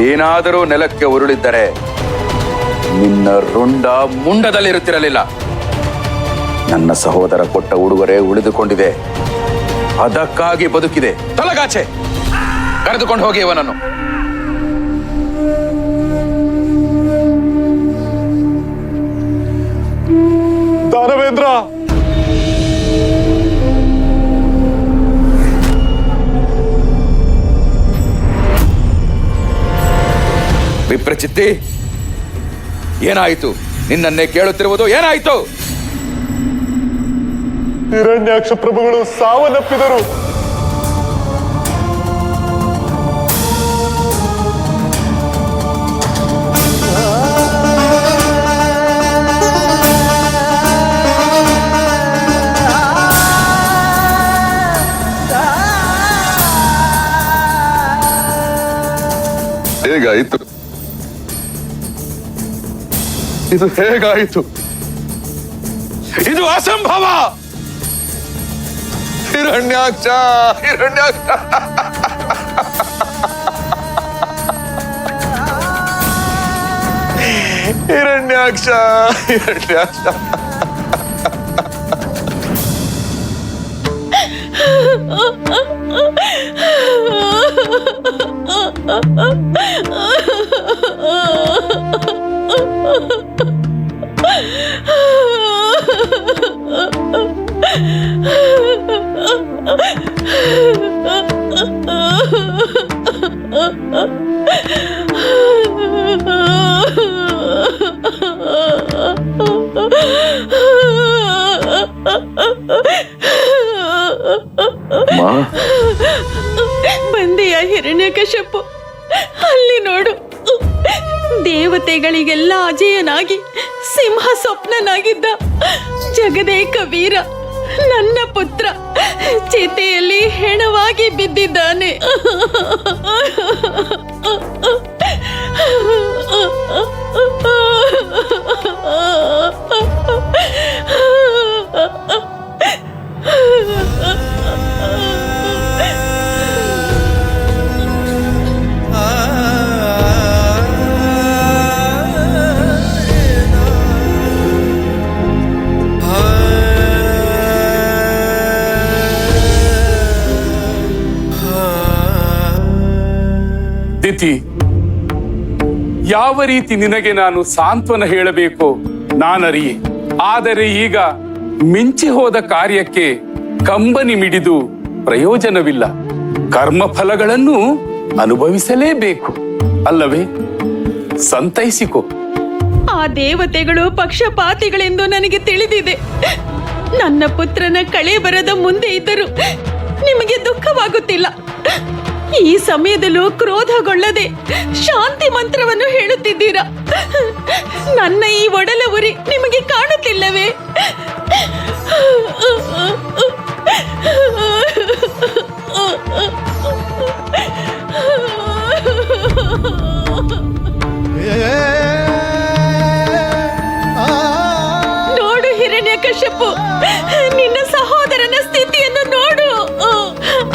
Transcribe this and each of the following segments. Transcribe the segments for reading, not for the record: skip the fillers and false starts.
ಏನಾದರೂ ನೆಲಕ್ಕೆ ಉರುಳಿದ್ದರೆ ನಿನ್ನ ರುಂಡ ಮುಂಡದಲ್ಲಿರುತ್ತಿರಲಿಲ್ಲ. ನನ್ನ ಸಹೋದರ ಕೊಟ್ಟ ಉಡುಗೊರೆ ಉಳಿದುಕೊಂಡಿದೆ, ಅದಕ್ಕಾಗಿ ಬದುಕಿದೆ. ತೊಲಗಾಚೆ, ಕರೆದುಕೊಂಡು ಹೋಗಿ ಇವನನ್ನು. ದಾನವೇಂದ್ರ, ವಿಪ್ರಚಿತ್ತಿ, ಏನಾಯಿತು? ನಿನ್ನನ್ನೇ ಕೇಳುತ್ತಿರುವುದು ಏನಾಯಿತು? ಹಿರಣ್ಯಾಕ್ಷ ಪ್ರಭುಗಳು ಸಾವನ್ನಪ್ಪಿದರು. ಹೇಗಾಯಿತು? ಇದು ಹೇಗಾಯಿತು? ಇದು ಅಸಂಭವ! ಹಿರಣ್ಯಾಕ್ಷ, ಹಿರಣ್ಯಾಕ್ಷ! ಹಿರಣ್ಯಾಕ್ಷ, ಹಿರಣ್ಯಾಕ್ಷ! ಬಂದೆಯ ಹಿರಣ್ಯಕಶಿಪು? ಅಲ್ಲಿ ನೋಡು, ದೇವತೆಗಳಿಗೆಲ್ಲ ಅಜೇಯನಾಗಿ ಸಿಂಹ ಸ್ವಪ್ನನಾಗಿದ್ದ ಜಗದೇಕ ವೀರ ನನ್ನ ಪುತ್ರ ಚಿತೆಯಲ್ಲಿ ಹೆಣವಾಗಿ ಬಿದ್ದಿದ್ದಾನೆ. ದಿತಿ, ಯಾವ ರೀತಿ ನಿನಗೆ ನಾನು ಸಾಂತ್ವನ ಹೇಳಬೇಕು ನಾನರಿಯೆ. ಆದರೆ ಈಗ ಮಿಂಚಿ ಹೋದ ಕಾರ್ಯಕ್ಕೆ ಕಂಬನಿ ಮಿಡಿದು ಪ್ರಯೋಜನವಿಲ್ಲ. ಕರ್ಮಫಲಗಳನ್ನು ಅನುಭವಿಸಲೇಬೇಕು ಅಲ್ಲವೇ? ಸಂತೈಸಿಕೋ. ಆ ದೇವತೆಗಳು ಪಕ್ಷಪಾತಿಗಳೆಂದು ನನಗೆ ತಿಳಿದಿದೆ. ನನ್ನ ಪುತ್ರನ ಕಳೆ ಬರದ ಮುಂದೆ ಇದ್ದರೂ ನಿಮಗೆ ದುಃಖವಾಗುತ್ತಿಲ್ಲ. ಈ ಸಮಯದಲ್ಲೂ ಕ್ರೋಧಗೊಳ್ಳದೆ ಶಾಂತಿ ಮಂತ್ರವನ್ನು ಹೇಳುತ್ತಿದ್ದೀರಾ. ನನ್ನ ಈ ಒಡಲ ಉರಿ ನಿಮಗೆ ಕಾಣುತ್ತಿಲ್ಲವೇ? ನೋಡು ಹಿರಣ್ಯಕಶಿಪು, ನಿನ್ನ ಸಹೋದರನ ಸ್ಥಿತಿಯನ್ನು ನೋಡು.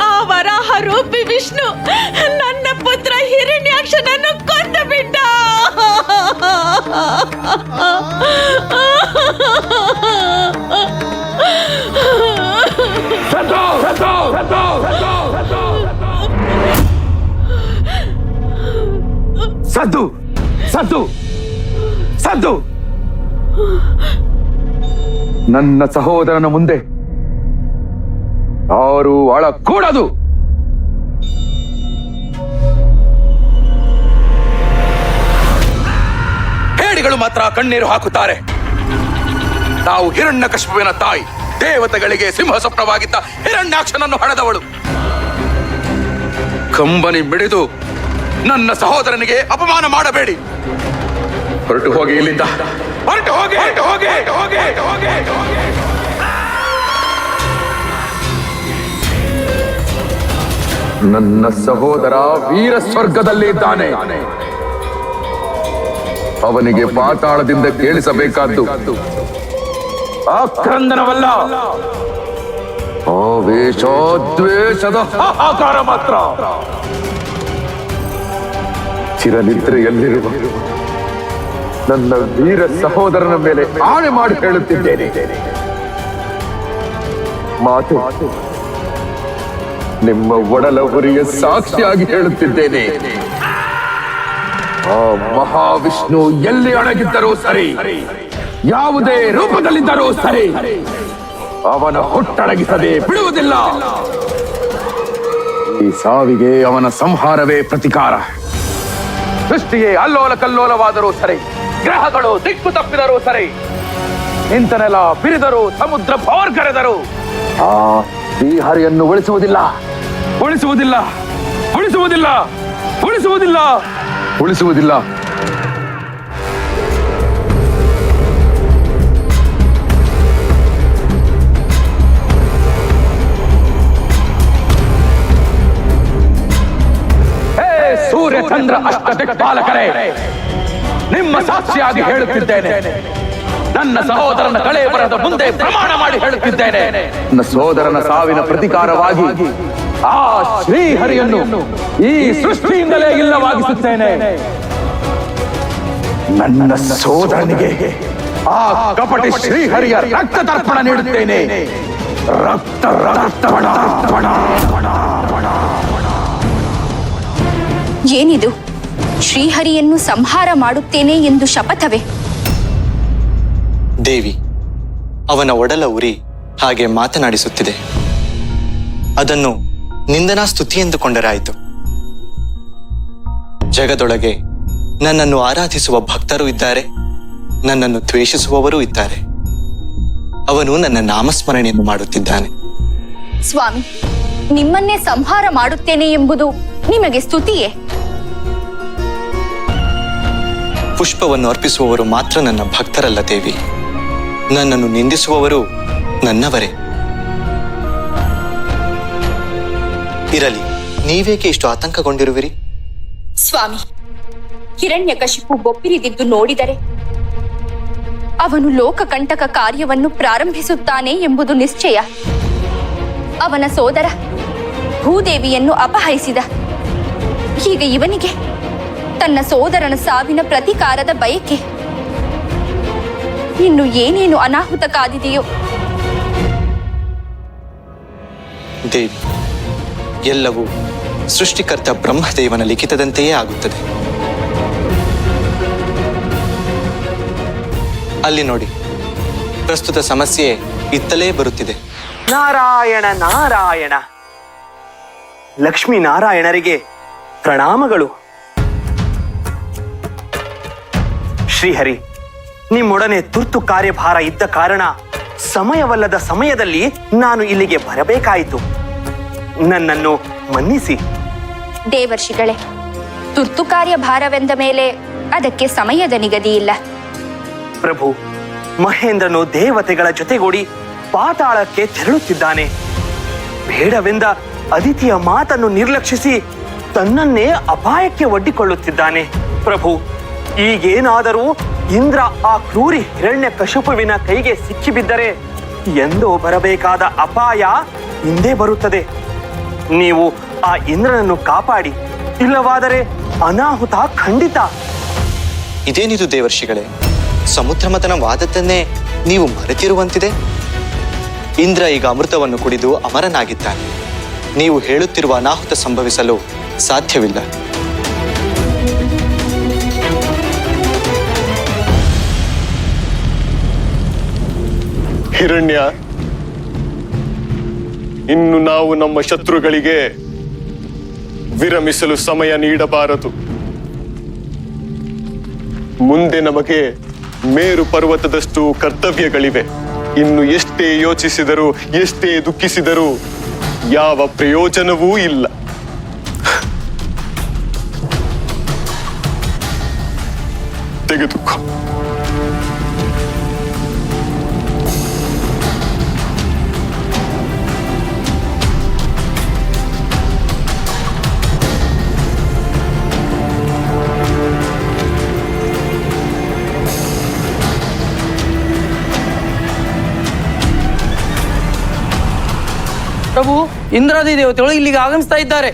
ಆ ವರಾಹ ರೂಪಿ ವಿಷ್ಣು ನನ್ನ ಪುತ್ರ ಹಿರಣ್ಯಾಕ್ಷನನ್ನು ಕೊಂದು ಬಿಟ್ಟ. ಸದ್ದು, ಸದ್ದು, ಸದ್ದು! ನನ್ನ ಸಹೋದರನ ಮುಂದೆ ಯಾರು ಅಳಕೂಡದು. ಹೇಡಿಗಳು ಮಾತ್ರ ಕಣ್ಣೀರು ಹಾಕುತ್ತಾರೆ. ನಾವು ಹಿರಣ್ಯಕಶಿಪುವಿನ ತಾಯಿ, ದೇವತೆಗಳಿಗೆ ಸಿಂಹ ಸ್ವಪ್ನವಾಗಿದ್ದ ಹಿರಣ್ಯಾಕ್ಷನನ್ನು ಹಣದವಳು. ಕಂಬನಿ ಮಿಡಿದು ನನ್ನ ಸಹೋದರನಿಗೆ ಅಪಮಾನ ಮಾಡಬೇಡಿ. ಹೊರಟು ಹೋಗಿ ಇಲ್ಲಿಂದ, ಹೊರಟು ಹೋಗಿ, ಹೊರಟು ಹೋಗಿ, ಹೋಗಿ, ಹೋಗಿ, ಹೋಗಿ. ನನ್ನ ಸಹೋದರ ವೀರ ಸ್ವರ್ಗದಲ್ಲಿ ಇದ್ದಾನೆ. ಅವನಿಗೆ ಪಾತಾಳದಿಂದ ಕೇಳಿಸಬೇಕಾದ್ದು ಆಕ್ರಂದನವಲ್ಲ, ಆವೇಶ ದ್ವೇಷದ ಹಾಹಾಕಾರ ಮಾತ್ರ. ಚಿರನಿದ್ರೆಯಲ್ಲಿರುವ ನನ್ನ ವೀರ ಸಹೋದರನ ಮೇಲೆ ಆಣೆ ಮಾಡಿ ಹೇಳುತ್ತಿದ್ದೇನೆ. ಮಾತೆ, ನಿಮ್ಮ ಒಡಲ ಹುರಿಯ ಸಾಕ್ಷಿಯಾಗಿ ಹೇಳುತ್ತಿದ್ದೇನೆ. ಆ ಮಹಾವಿಷ್ಣು ಎಲ್ಲಿ ಅಡಗಿದ್ದರೂ ಸರಿ, ಯಾವುದೇ ರೂಪದಲ್ಲಿದ್ದರೂ ಸರಿ, ಅವನ ಹುಟ್ಟಡಗಿಸದೆ ಬಿಡುವುದಿಲ್ಲ. ಈ ಸಾವಿಗೆ ಅವನ ಸಂಹಾರವೇ ಪ್ರತಿಕಾರ. ಸೃಷ್ಟಿಯೇ ಅಲ್ಲೋಲ ಕಲ್ಲೋಲವಾದರೂ ಸರಿ, ಗ್ರಹಗಳು ದಿಕ್ಕು ತಪ್ಪಿದರೂ ಸರಿ, ಇಂತನೆಲ್ಲ ಬಿರಿದರು, ಸಮುದ್ರ ಭೋರ್ಗರೆದರು, ಆ ಶ್ರೀಹರಿಯನ್ನು ಉಳಿಸುವುದಿಲ್ಲ, ಉಳಿಸುವುದಿಲ್ಲ, ಉಳಿಸುವುದಿಲ್ಲ, ಉಳಿಸುವುದಿಲ್ಲ, ಉಳಿಸುವುದಿಲ್ಲ. ಸೂರ್ಯ ಚಂದ್ರ ಅಷ್ಟದಿಕ್ಪಾಲಕರೇ, ನಿಮ್ಮ ಸಾಕ್ಷಿಯಾಗಿ ಹೇಳುತ್ತಿದ್ದೇನೆ. ನನ್ನ ಸಹೋದರನ ಕಳೆ ಬರದ ಮುಂದೆ ಪ್ರಮಾಣ ಮಾಡಿ ಹೇಳುತ್ತಿದ್ದೇನೆ. ನನ್ನ ಸಹೋದರನ ಸಾವಿನ ಪ್ರತಿಕಾರವಾಗಿ ಆ ಶ್ರೀಹರಿಯನ್ನು ಈ ಸೃಷ್ಟಿಯಿಂದಲೇ ಇಲ್ಲವಾಗಿಸುತ್ತೇನೆ. ನನ್ನ ಸಹೋದರನಿಗೆ ಆ ಕಪಟಿ ಶ್ರೀಹರಿಯ ರಕ್ತ ತರ್ಪಣ ನೀಡುತ್ತೇನೆ. ರಕ್ತ ರಕ್ತವಣ. ಏನಿದು? ಶ್ರೀಹರಿಯನ್ನು ಸಂಹಾರ ಮಾಡುತ್ತೇನೆ ಎಂದು ಶಪಥವೇ? ದೇವಿ, ಅವನ ಒಡಲ ಉರಿ ಹಾಗೆ ಮಾತನಾಡಿಸುತ್ತಿದೆ. ಅದನ್ನು ನಿಂದನಾ ಸ್ತುತಿ ಎಂದುಕೊಂಡರಾಯಿತು. ಜಗದೊಳಗೆ ನನ್ನನ್ನು ಆರಾಧಿಸುವ ಭಕ್ತರು ಇದ್ದಾರೆ, ನನ್ನನ್ನು ದ್ವೇಷಿಸುವವರೂ ಇದ್ದಾರೆ. ಅವನು ನನ್ನ ನಾಮಸ್ಮರಣೆಯನ್ನು ಮಾಡುತ್ತಿದ್ದಾನೆ. ಸ್ವಾಮಿ, ನಿಮ್ಮನ್ನೇ ಸಂಹಾರ ಮಾಡುತ್ತೇನೆ ಎಂಬುದು ನಿಮಗೆ ಸ್ತುತಿಯೇ? ಪುಷ್ಪವನ್ನು ಅರ್ಪಿಸುವವರು ಮಾತ್ರ ನನ್ನ ಭಕ್ತರಲ್ಲ ದೇವಿ. ನನ್ನನ್ನು ನಿಂದಿಸುವವರು ನನ್ನವರೇ. ಇರಲಿ, ನೀವೇಕೆ ಇಷ್ಟು ಆತಂಕಗೊಂಡಿರುವಿರಿ? ಸ್ವಾಮಿ, ಹಿರಣ್ಯಕಶಿಪು ಬೊಬ್ಬಿರಿದಿದ್ದು ನೋಡಿದರೆ ಅವನು ಲೋಕಕಂಟಕ ಕಾರ್ಯವನ್ನು ಪ್ರಾರಂಭಿಸುತ್ತಾನೆ ಎಂಬುದು ನಿಶ್ಚಯ. ಅವನ ಸೋದರ ಭೂದೇವಿಯನ್ನು ಅಪಹರಿಸಿದ. ಈಗ ಇವನಿಗೆ ತನ್ನ ಸೋದರನ ಸಾವಿನ ಪ್ರತಿಕಾರದ ಬಯಕೆ. ಇನ್ನು ಏನೇನು ಅನಾಹುತ ಕಾದಿದೆಯೋ. ದೇವಿ, ಎಲ್ಲವೂ ಸೃಷ್ಟಿಕರ್ತ ಬ್ರಹ್ಮದೇವನ ಲಿಖಿತದಂತೆಯೇ ಆಗುತ್ತದೆ. ಅಲ್ಲಿ ನೋಡಿ, ಪ್ರಸ್ತುತ ಸಮಸ್ಯೆ ಇತ್ತಲೇ ಬರುತ್ತಿದೆ. ನಾರಾಯಣ ನಾರಾಯಣ. ಲಕ್ಷ್ಮೀ ನಾರಾಯಣರಿಗೆ ಪ್ರಣಾಮಗಳು. ಶ್ರೀಹರಿ, ನಿಮ್ಮೊಡನೆ ತುರ್ತು ಕಾರ್ಯಭಾರ ಇದ್ದ ಕಾರಣ ಸಮಯವಲ್ಲದ ಸಮಯದಲ್ಲಿ ನಾನು ಇಲ್ಲಿಗೆ ಬರಬೇಕಾಯಿತು. ನನ್ನನ್ನು ಮನ್ನಿಸಿ. ದೇವರ್ಷಿಗಳೇ, ತುರ್ತು ಕಾರ್ಯಭಾರವೆಂದ ಮೇಲೆ ಅದಕ್ಕೆ ಸಮಯದ ನಿಗದಿ ಇಲ್ಲ. ಪ್ರಭು, ಮಹೇಂದ್ರನು ದೇವತೆಗಳ ಜೊತೆಗೂಡಿ ಪಾತಾಳಕ್ಕೆ ತೆರಳುತ್ತಿದ್ದಾನೆ. ಬೇಡವೆಂದ ಅದಿತಿಯ ಮಾತನ್ನು ನಿರ್ಲಕ್ಷಿಸಿ ತನ್ನನ್ನೇ ಅಪಾಯಕ್ಕೆ ಒಡ್ಡಿಕೊಳ್ಳುತ್ತಿದ್ದಾನೆ. ಪ್ರಭು, ಈಗೇನಾದರೂ ಇಂದ್ರ ಆ ಕ್ರೂರಿ ಹಿರಣ್ಯಕಶಿಪುವಿನ ಕೈಗೆ ಸಿಕ್ಕಿಬಿದ್ದರೆ ಎಂದೋ ಬರಬೇಕಾದ ಅಪಾಯ ಹಿಂದೆ ಬರುತ್ತದೆ. ನೀವು ಆ ಇಂದ್ರನನ್ನು ಕಾಪಾಡಿ, ಇಲ್ಲವಾದರೆ ಅನಾಹುತ ಖಂಡಿತ. ಇದೇನಿದು ದೇವರ್ಷಿಗಳೇ? ಸಮುದ್ರ ಮಥನವಾದದ್ದನ್ನೇ ನೀವು ಮರೆತಿರುವಂತಿದೆ. ಇಂದ್ರ ಈಗ ಅಮೃತವನ್ನು ಕುಡಿದು ಅಮರನಾಗಿದ್ದಾನೆ. ನೀವು ಹೇಳುತ್ತಿರುವ ಅನಾಹುತ ಸಂಭವಿಸಲು ಸಾಧ್ಯವಿಲ್ಲ. ಹಿರಣ್ಯ, ಇನ್ನು ನಾವು ನಮ್ಮ ಶತ್ರುಗಳಿಗೆ ವಿರಮಿಸಲು ಸಮಯ ನೀಡಬಾರದು. ಮುಂದೆ ನಮಗೆ ಮೇರು ಪರ್ವತದಷ್ಟು ಕರ್ತವ್ಯಗಳಿವೆ. ಇನ್ನು ಎಷ್ಟೇ ಯೋಚಿಸಿದರೂ, ಎಷ್ಟೇ ದುಃಖಿಸಿದರೂ ಯಾವ ಪ್ರಯೋಜನವೂ ಇಲ್ಲ. ತೆಗೆದುಕೋ. ಪ್ರಭು, ಇಂದ್ರಾದಿ ದೇವತೆಗಳು ಇಲ್ಲಿಗೆ ಆಗಮಿಸ್ತಾ ಇದ್ದಾರೆ.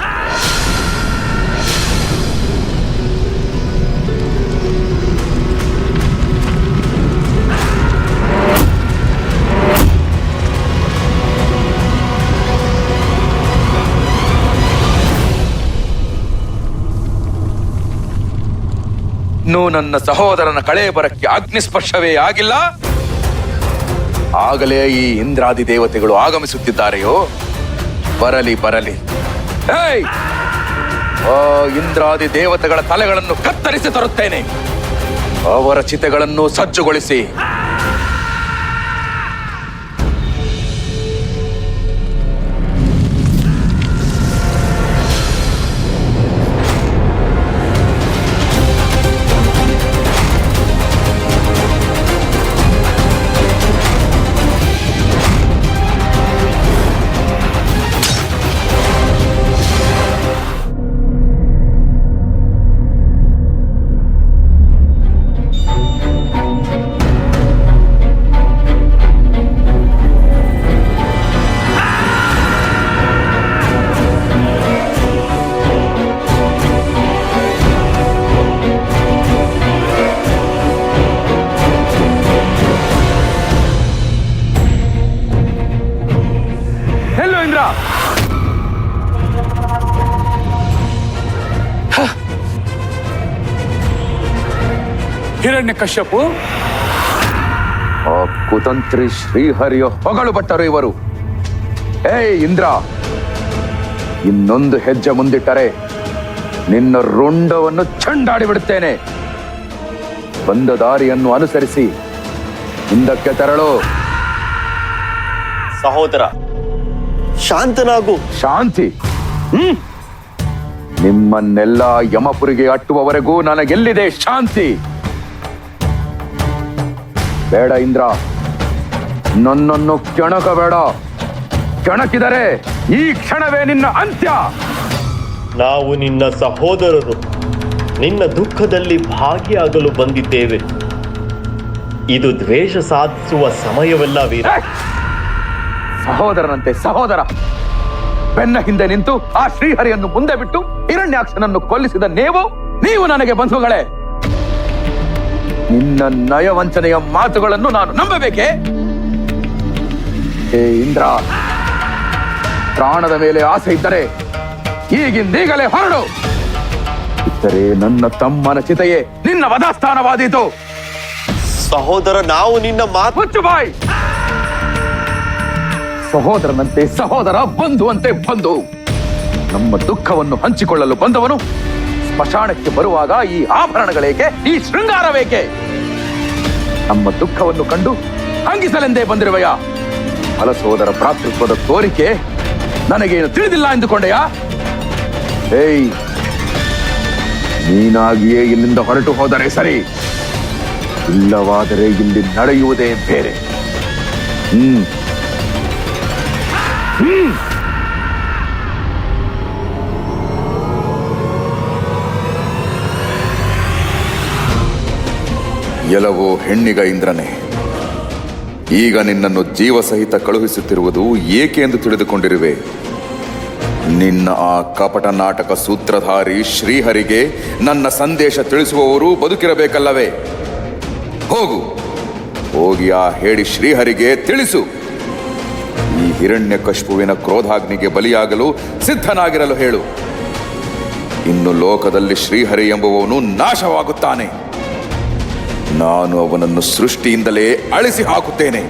ಇನ್ನೂ ನನ್ನ ಸಹೋದರನ ಕಳೇಬರಕ್ಕೆ ಅಗ್ನಿಸ್ಪರ್ಶವೇ ಆಗಿಲ್ಲ, ಆಗಲೇ ಈ ಇಂದ್ರಾದಿ ದೇವತೆಗಳು ಆಗಮಿಸುತ್ತಿದ್ದಾರೆಯೋ? ಬರಲಿ ಬರಲಿ. ಹೇಯ್, ಆ ಇಂದ್ರಾದಿ ದೇವತೆಗಳ ತಲೆಗಳನ್ನು ಕತ್ತರಿಸಿ ತರುತ್ತೇನೆ. ಅವರ ಚಿತೆಗಳನ್ನು ಸಜ್ಜುಗೊಳಿಸಿ. ಎಲ್ಲೋ ಇಂದ್ರ? ಹಿರಣ್ಯ ಕಶ್ಯಪು, ಆ ಕುತಂತ್ರಿ ಶ್ರೀಹರಿಯ ಹೊಗಳು ಭಟ್ಟರು ಇವರು. ಏಯ್ ಇಂದ್ರ, ಇನ್ನೊಂದು ಹೆಜ್ಜೆ ಮುಂದಿಟ್ಟರೆ ನಿನ್ನ ರುಂಡವನ್ನು ಚಂಡಾಡಿ ಬಿಡುತ್ತೇನೆ. ಬಂದ ದಾರಿಯನ್ನು ಅನುಸರಿಸಿ ಹಿಂದಕ್ಕೆ ತೆರಳು. ಸಹೋದರ, ಶಾಂತನಾಗು. ಶಾಂತಿ? ನಿಮ್ಮನ್ನೆಲ್ಲ ಯಮಪುರಿಗೆ ಅಟ್ಟುವವರೆಗೂ ನನಗೆಲ್ಲಿದೆ ಶಾಂತಿ? ಬೇಡ ಇಂದ್ರ, ನನ್ನನ್ನು ಕೆಣಕಬೇಡ. ಕೆಣಕಿದರೆ ಈ ಕ್ಷಣವೇ ನಿನ್ನ ಅಂತ್ಯ. ನಾವು ನಿನ್ನ ಸಹೋದರರು, ನಿನ್ನ ದುಃಖದಲ್ಲಿ ಭಾಗಿಯಾಗಲು ಬಂದಿದ್ದೇವೆ. ಇದು ದ್ವೇಷ ಸಾಧಿಸುವ ಸಮಯವಲ್ಲ ವೀರ. ಸಹೋದರನಂತೆ ಸಹೋದರ ಬೆನ್ನ ಹಿಂದೆ ನಿಂತು ಆ ಶ್ರೀಹರಿಯನ್ನು ಮುಂದೆ ಬಿಟ್ಟು ಹಿರಣ್ಯಾಕ್ಷನನ್ನು ಕೊಲ್ಲಿಸಿದ ನೀವು ನನಗೆ ಬಂಧುಗಳೇ. ನಿನ್ನ ನಯವಂಚನೆಯ ಮಾತುಗಳನ್ನು ನಾನು ನಂಬಬೇಕೆ? ಹೇ ಇಂದ್ರ, ಪ್ರಾಣದ ಮೇಲೆ ಆಸೆ ಇದ್ದರೆ ಈಗಿಂದೀಗಲೇ ಹೊರಡು. ಇದ್ದರೆ ನನ್ನ ತಮ್ಮನ ಚಿತೆಯೇ ನಿನ್ನ ವಧಾಸ್ಥಾನವಾದೀತು. ಸಹೋದರ, ನಾವು ನಿನ್ನ ಮಾತು. ಮುಚ್ಚು ಬಾಯ್. ಸಹೋದರನಂತೆ ಸಹೋದರ, ಬಂಧುವಂತೆ ಬಂಧು. ನಮ್ಮ ದುಃಖವನ್ನು ಹಂಚಿಕೊಳ್ಳಲು ಬಂದವನು ಸ್ಮಶಾನಕ್ಕೆ ಬರುವಾಗ ಈ ಆಭರಣಗಳೇಕೆ, ಈ ಶೃಂಗಾರವೇಕೆ? ನಮ್ಮ ದುಃಖವನ್ನು ಕಂಡು ಹಂಗಿಸಲೆಂದೇ ಬಂದಿರುವೆಯ? ಹಲಸೋದರ ಭ್ರಾತೃತ್ವದ ಕೋರಿಕೆ ನನಗೇನು ತಿಳಿದಿಲ್ಲ ಎಂದುಕೊಂಡೆಯಾ? ಏಯ್, ನೀನಾಗಿಯೇ ಇಲ್ಲಿಂದ ಹೊರಟು ಹೋದರೆ ಸರಿ, ಇಲ್ಲವಾದರೆ ಇಲ್ಲಿ ನಡೆಯುವುದೇ ಬೇರೆ. ಎಲವೋ ಹೆಣ್ಣಿಗ ಇಂದ್ರನೇ, ಈಗ ನಿನ್ನನ್ನು ಜೀವ ಸಹಿತ ಕಳುಹಿಸುತ್ತಿರುವುದು ಏಕೆ ಎಂದು ತಿಳಿದುಕೊಂಡಿರುವೆ. ನಿನ್ನ ಆ ಕಪಟ ನಾಟಕ ಸೂತ್ರಧಾರಿ ಶ್ರೀಹರಿಗೆ ನನ್ನ ಸಂದೇಶ ತಿಳಿಸುವವರು ಬದುಕಿರಬೇಕಲ್ಲವೇ? ಹೋಗು, ಹೋಗಿ ಆ ಹೇಳಿ ಶ್ರೀಹರಿಗೆ ತಿಳಿಸು, ಈ ಹಿರಣ್ಯಕಶಿಪುವಿನ ಕ್ರೋಧಾಗ್ನಿಗೆ ಬಲಿಯಾಗಲು ಸಿದ್ಧನಾಗಿರಲು ಹೇಳು. ಇನ್ನು ಲೋಕದಲ್ಲಿ ಶ್ರೀಹರಿ ಎಂಬುವವನು ನಾಶವಾಗುತ್ತಾನೆ. ನಾನು ಅವನನ್ನು ಸೃಷ್ಟಿಯಿಂದಲೇ ಅಳಿಸಿ ಹಾಕುತ್ತೇನೆ.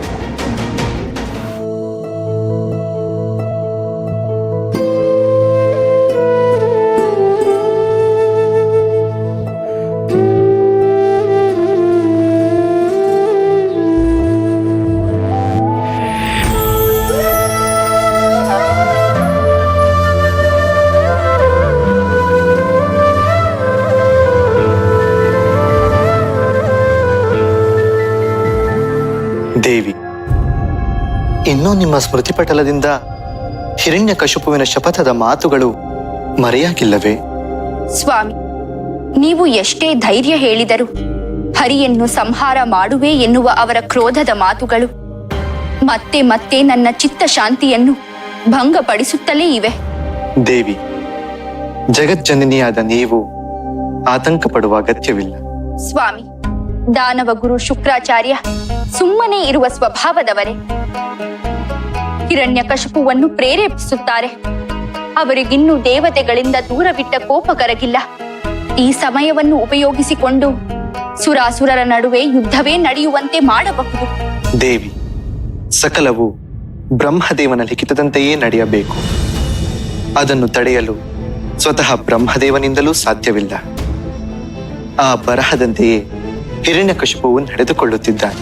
ದೇವಿ, ಇನ್ನೂ ನಿಮ್ಮ ಸ್ಮೃತಿ ಪಟಲದಿಂದ ಹಿರಣ್ಯಕಶಿಪುವಿನ ಶಪಥದ ಮಾತುಗಳು ಮರೆಯಾಗಿಲ್ಲವೇ? ಸ್ವಾಮಿ, ನೀವು ಎಷ್ಟೇ ಧೈರ್ಯ ಹೇಳಿದರೂ ಹರಿಯನ್ನು ಸಂಹಾರ ಮಾಡುವೆ ಎನ್ನುವ ಅವರ ಕ್ರೋಧದ ಮಾತುಗಳು ಮತ್ತೆ ಮತ್ತೆ ನನ್ನ ಚಿತ್ತ ಶಾಂತಿಯನ್ನು ಭಂಗಪಡಿಸುತ್ತಲೇ ಇವೆ. ದೇವಿ, ಜಗಜ್ಜನನಿಯಾದ ನೀವು ಆತಂಕ ಪಡುವ ಅಗತ್ಯವಿಲ್ಲ. ಸ್ವಾಮಿ, ದಾನವ ಗುರು ಶುಕ್ರಾಚಾರ್ಯ ಸುಮ್ಮನೆ ಇರುವ ಸ್ವಭಾವದವರೇ. ಹಿರಣ್ಯಕಶಿಪುವನ್ನು ಪ್ರೇರೇಪಿಸುತ್ತಾರೆ. ಅವರಿಗಿನ್ನೂ ದೇವತೆಗಳಿಂದ ದೂರವಿಟ್ಟ ಕೋಪ ಕರಗಿಲ್ಲ. ಈ ಸಮಯವನ್ನು ಉಪಯೋಗಿಸಿಕೊಂಡು ಸುರಾಸುರರ ನಡುವೆ ಯುದ್ಧವೇ ನಡೆಯುವಂತೆ ಮಾಡಬಹುದು. ದೇವಿ, ಸಕಲವು ಬ್ರಹ್ಮದೇವನ ಲಿಖಿತದಂತೆಯೇ ನಡೆಯಬೇಕು. ಅದನ್ನು ತಡೆಯಲು ಸ್ವತಃ ಬ್ರಹ್ಮದೇವನಿಂದಲೂ ಸಾಧ್ಯವಿಲ್ಲ. ಆ ಬರಹದಂತೆಯೇ ಹಿರಣ್ಯಕಶಿಪುವು ನಡೆದುಕೊಳ್ಳುತ್ತಿದ್ದಾನೆ.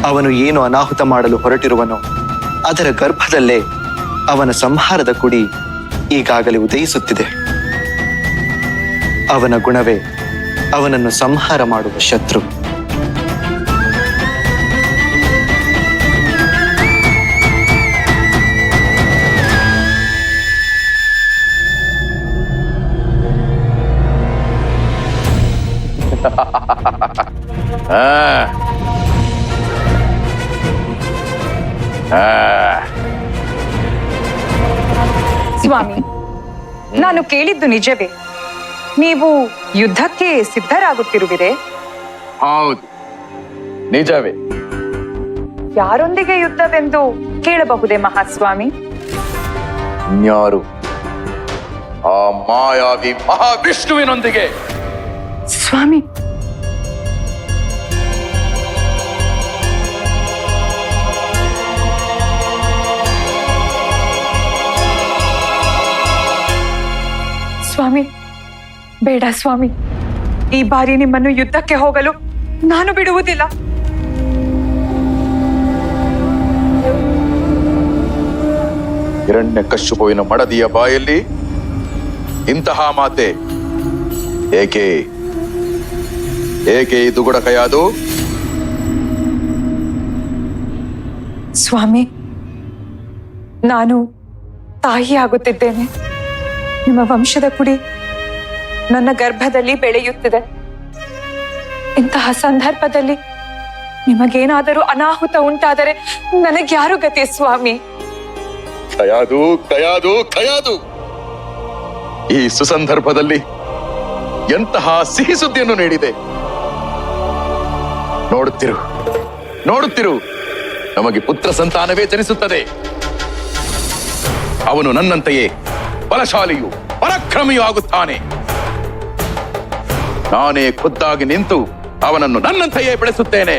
ಅವನು ಏನು ಅನಾಹುತ ಮಾಡಲು ಹೊರಟಿರುವನೋ ಅದರ ಗರ್ಭದಲ್ಲೇ ಅವನ ಸಂಹಾರದ ಕುಡಿ ಈಗಾಗಲೇ ಉದಯಿಸುತ್ತಿದೆ. ಅವನ ಗುಣವೇ ಅವನನ್ನು ಸಂಹಾರ ಮಾಡುವ ಶತ್ರು. ಸ್ವಾಮಿ, ನಾನು ಕೇಳಿದ್ದು ನಿಜವೇ? ನೀವು ಯುದ್ಧಕ್ಕೆ ಸಿದ್ಧರಾಗುತ್ತಿರುವಿರೇ? ಹೌದು, ನಿಜವೇ. ಯಾರೊಂದಿಗೆ ಯುದ್ಧವೆಂದು ಕೇಳಬಹುದೇ ಮಹಾಸ್ವಾಮಿ? ಇನ್ಯಾರು? ಆ ಮಾಯಾವಿ ಮಹಾವಿಷ್ಣುವಿನೊಂದಿಗೆ. ಸ್ವಾಮಿ, ಸ್ವಾಮಿ, ಬೇಡ ಸ್ವಾಮಿ. ಈ ಬಾರಿ ನಿಮ್ಮನ್ನು ಯುದ್ಧಕ್ಕೆ ಹೋಗಲು ನಾನು ಬಿಡುವುದಿಲ್ಲ. ಹಿರಣ್ಯಕಶಿಪುವಿನ ಮಡದಿಯ ಬಾಯಲ್ಲಿ ಇಂತಹ ಮಾತೆ ಏಕೆ? ಏಕೆ ಇದು ಗುಡಕಯಾದು? ಸ್ವಾಮಿ, ನಾನು ತಾಯಿಯಾಗುತ್ತಿದ್ದೇನೆ. ನಿಮ್ಮ ವಂಶದ ಕುಡಿ ನನ್ನ ಗರ್ಭದಲ್ಲಿ ಬೆಳೆಯುತ್ತಿದೆ. ಇಂತಹ ಸಂದರ್ಭದಲ್ಲಿ ನಿಮಗೇನಾದರೂ ಅನಾಹುತ ಉಂಟಾದರೆ ನನಗ್ಯಾರು ಗತಿ ಸ್ವಾಮಿ? ಕಯಾದು, ಕಯಾದು, ಕಯಾದು! ಈ ಸುಸಂದರ್ಭದಲ್ಲಿ ಎಂತಹ ಸಿಹಿ ಸುದ್ದಿಯನ್ನು ನೀಡಿದೆ. ನೋಡುತ್ತಿರು, ನೋಡುತ್ತಿರು, ನಮಗೆ ಪುತ್ರ ಸಂತಾನವೇ ಜನಿಸುತ್ತದೆ. ಅವನು ನನ್ನಂತೆಯೇ ಬಲಶಾಲಿಯು ಪರಾಕ್ರಮಿಯೂ ಆಗುತ್ತಾನೆ. ನಾನೇ ಖುದ್ದಾಗಿ ನಿಂತು ಅವನನ್ನು ನನ್ನಂತೆಯೇ ಬೆಳೆಸುತ್ತೇನೆ.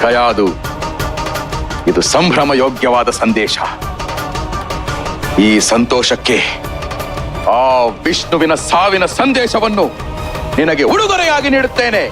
ಕಯಾದು, ಇದು ಸಂಭ್ರಮ ಯೋಗ್ಯವಾದ ಸಂದೇಶ. ಈ ಸಂತೋಷಕ್ಕೆ ಆ ವಿಷ್ಣುವಿನ ಸಾವಿನ ಸಂದೇಶವನ್ನು ನಿನಗೆ ಉಡುಗೊರೆಯಾಗಿ ನೀಡುತ್ತೇನೆ.